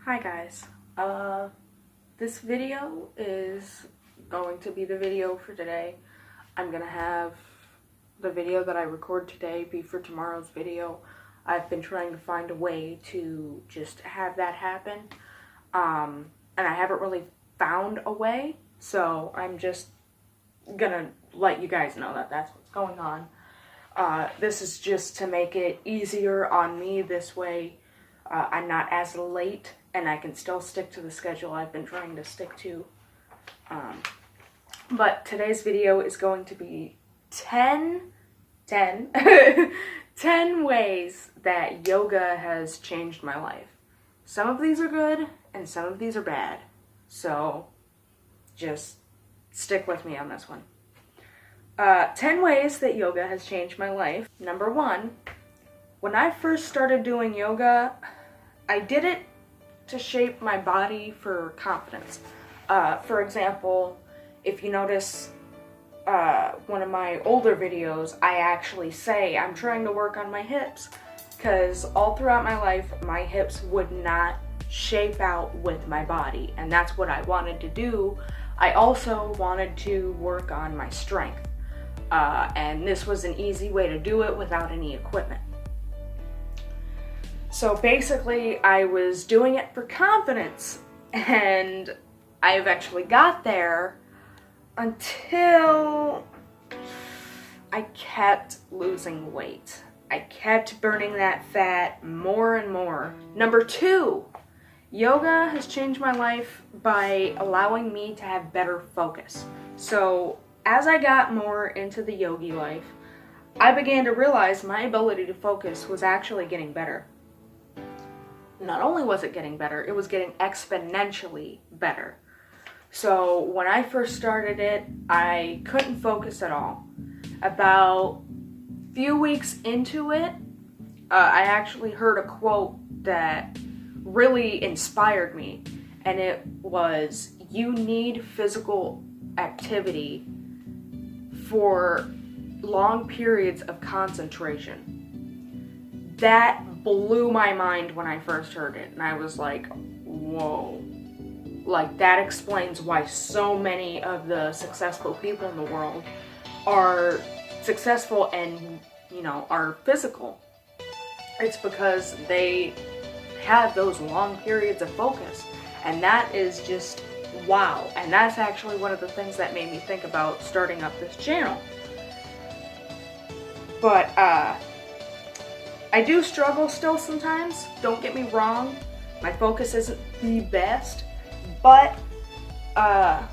Hi guys, this video is going to be the video for today. I'm gonna have the video that I record today be for tomorrow's video. I've been trying to find a way to just have that happen, and I haven't really found a way, so I'm just gonna let you guys know that that's what's going on. This is just to make it easier on me. This way I'm not as late and I can still stick to the schedule I've been trying to stick to. But today's video is going to be 10 ways that yoga has changed my life. Some of these are good and some of these are bad. So just stick with me on this one. 10 ways that yoga has changed my life. Number 1, when I first started doing yoga, I did it to shape my body for confidence. For example, if you notice one of my older videos, I actually say I'm trying to work on my hips, because all throughout my life, my hips would not shape out with my body, and that's what I wanted to do. I also wanted to work on my strength. And this was an easy way to do it without any equipment. So basically, I was doing it for confidence, and I eventually got there until I kept losing weight. I kept burning that fat more and more. Number 2, yoga has changed my life by allowing me to have better focus. So as I got more into the yogi life, I began to realize my ability to focus was actually getting better. Not only was it getting better, it was getting exponentially better. So when I first started it, I couldn't focus at all. About a few weeks into it, I actually heard a quote that really inspired me, and it was, "You need physical activity for long periods of concentration." That blew my mind when I first heard it, and I was like, whoa. Like, that explains why so many of the successful people in the world are successful and, are physical. It's because they have those long periods of focus, and that is just wow. And that's actually one of the things that made me think about starting up this channel. But I do struggle still sometimes, don't get me wrong. My focus isn't the best, but I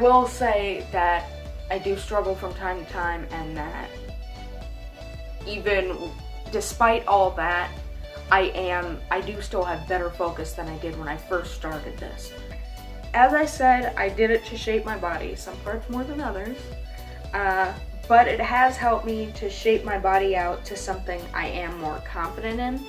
will say that I do struggle from time to time, and that even despite all that, I do still have better focus than I did when I first started this. As I said, I did it to shape my body, some parts more than others, but it has helped me to shape my body out to something I am more confident in.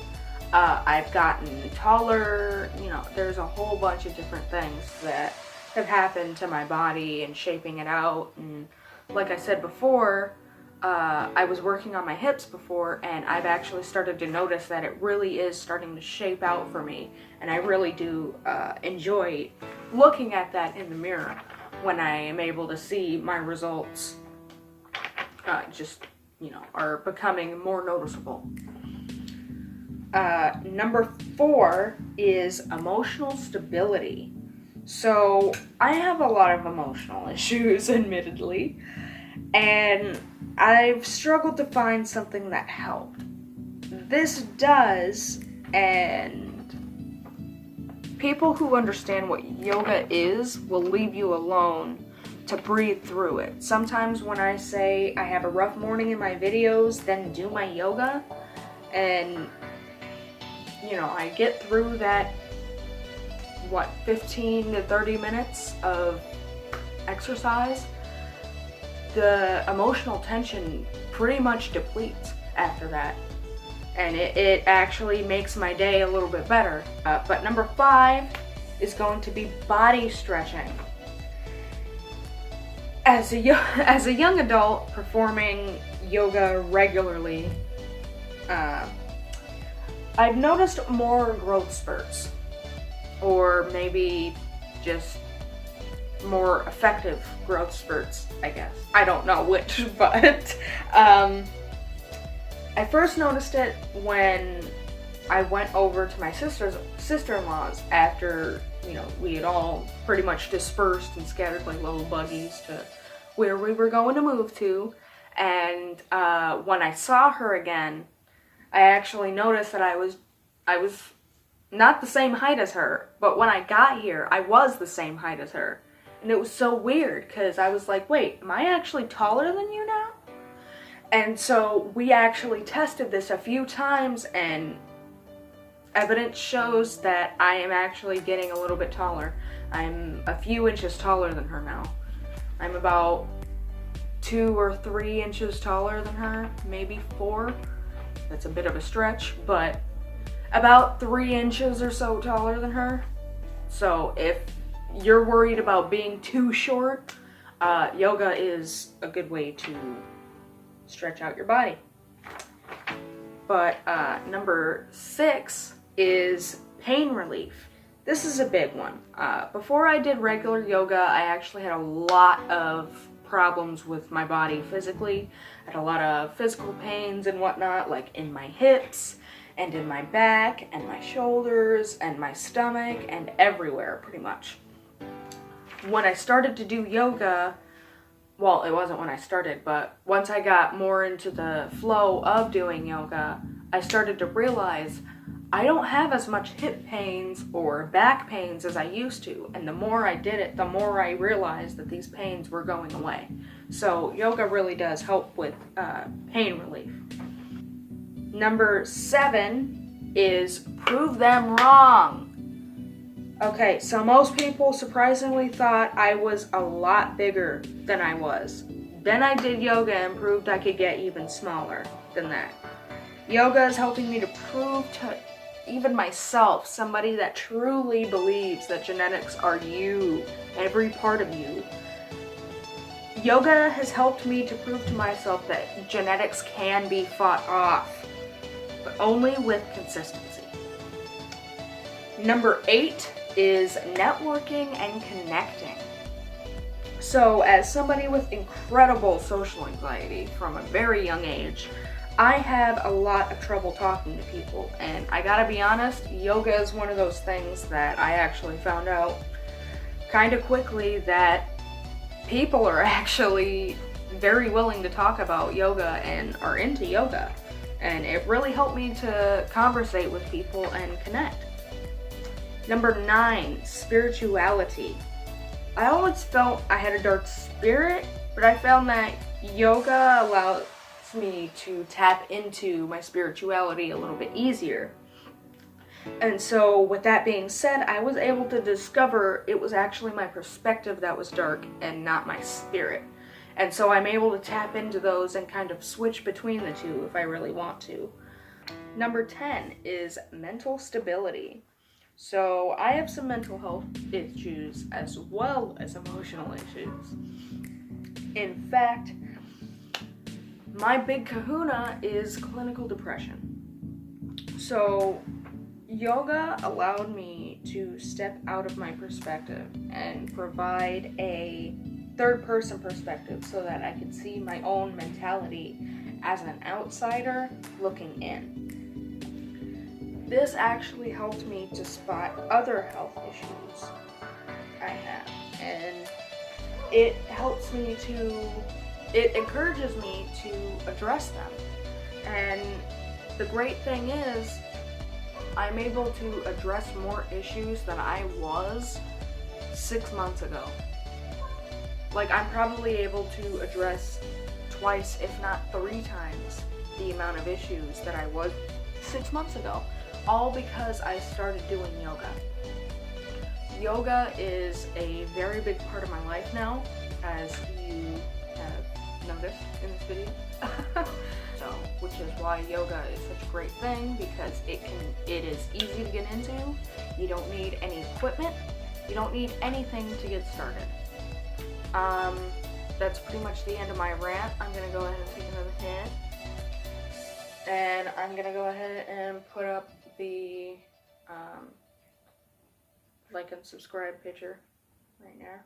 I've gotten taller, there's a whole bunch of different things that have happened to my body and shaping it out. And like I said before, I was working on my hips before, and I've actually started to notice that it really is starting to shape out for me. And I really do enjoy looking at that in the mirror when I am able to see my results are becoming more noticeable. Number 4 is emotional stability. So I have a lot of emotional issues, admittedly, and I've struggled to find something that helped. This does, and people who understand what yoga is will leave you alone to breathe through it. Sometimes when I say I have a rough morning in my videos, then do my yoga, and I get through that 15 to 30 minutes of exercise, the emotional tension pretty much depletes after that, and it actually makes my day a little bit better. But number 5 is going to be body stretching. As a young adult, performing yoga regularly, I've noticed more growth spurts, or maybe just more effective growth spurts, I guess. I don't know which, but I first noticed it when I went over to my sister-in-law's after, you know, we had all pretty much dispersed and scattered like little buggies to where we were going to move to. And when I saw her again, I actually noticed that I was not the same height as her, but when I got here, I was the same height as her. And it was so weird, because I was like, wait, am I actually taller than you now? And so we actually tested this a few times, and evidence shows that I am actually getting a little bit taller. I'm a few inches taller than her now. I'm about 2 or 3 inches taller than her, maybe 4. That's a bit of a stretch, but about 3 inches or so taller than her. So if you're worried about being too short, yoga is a good way to stretch out your body. But number 6 is pain relief. This is a big one. Before I did regular yoga, I actually had a lot of problems with my body physically. I had a lot of physical pains and whatnot, like in my hips and in my back and my shoulders and my stomach and everywhere pretty much. When I started to do yoga, well, it wasn't when I started, but once I got more into the flow of doing yoga, I started to realize I don't have as much hip pains or back pains as I used to. And the more I did it, the more I realized that these pains were going away. So yoga really does help with pain relief. Number 7 is prove them wrong. Okay, so most people surprisingly thought I was a lot bigger than I was. Then I did yoga and proved I could get even smaller than that. Yoga is helping me to prove to even myself, somebody that truly believes that genetics are you, every part of you. Yoga has helped me to prove to myself that genetics can be fought off, but only with consistency. Number 8 is networking and connecting. So as somebody with incredible social anxiety from a very young age, I have a lot of trouble talking to people, and I gotta be honest, yoga is one of those things that I actually found out kind of quickly that people are actually very willing to talk about yoga and are into yoga, and it really helped me to conversate with people and connect. Number 9, spirituality. I always felt I had a dark spirit, but I found that yoga allowed me to tap into my spirituality a little bit easier. And so with that being said, I was able to discover it was actually my perspective that was dark and not my spirit. And so I'm able to tap into those and kind of switch between the two if I really want to. Number 10 is mental stability. So I have some mental health issues as well as emotional issues. In fact, my big kahuna is clinical depression. So yoga allowed me to step out of my perspective and provide a third-person perspective so that I could see my own mentality as an outsider looking in. This actually helped me to spot other health issues I have, and it encourages me to address them. And the great thing is, I'm able to address more issues than I was 6 months ago. Like, I'm probably able to address twice, if not 3 times, the amount of issues that I was 6 months ago, all because I started doing yoga. Yoga is a very big part of my life now, as you have noticed in this video. So, which is why yoga is such a great thing, because it is easy to get into. You don't need any equipment. You don't need anything to get started. That's pretty much the end of my rant. I'm gonna go ahead and take another hit. And I'm gonna go ahead and put up the like and subscribe picture right now.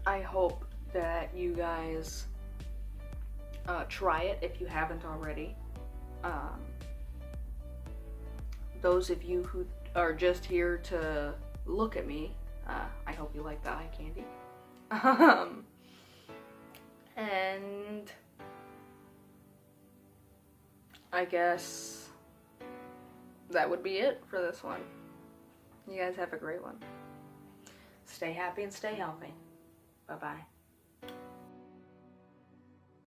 I hope that you guys try it if you haven't already. Those of you who are just here to look at me, I hope you like the eye candy. And I guess that would be it for this one. You guys have a great one. Stay happy and stay healthy. Bye-bye.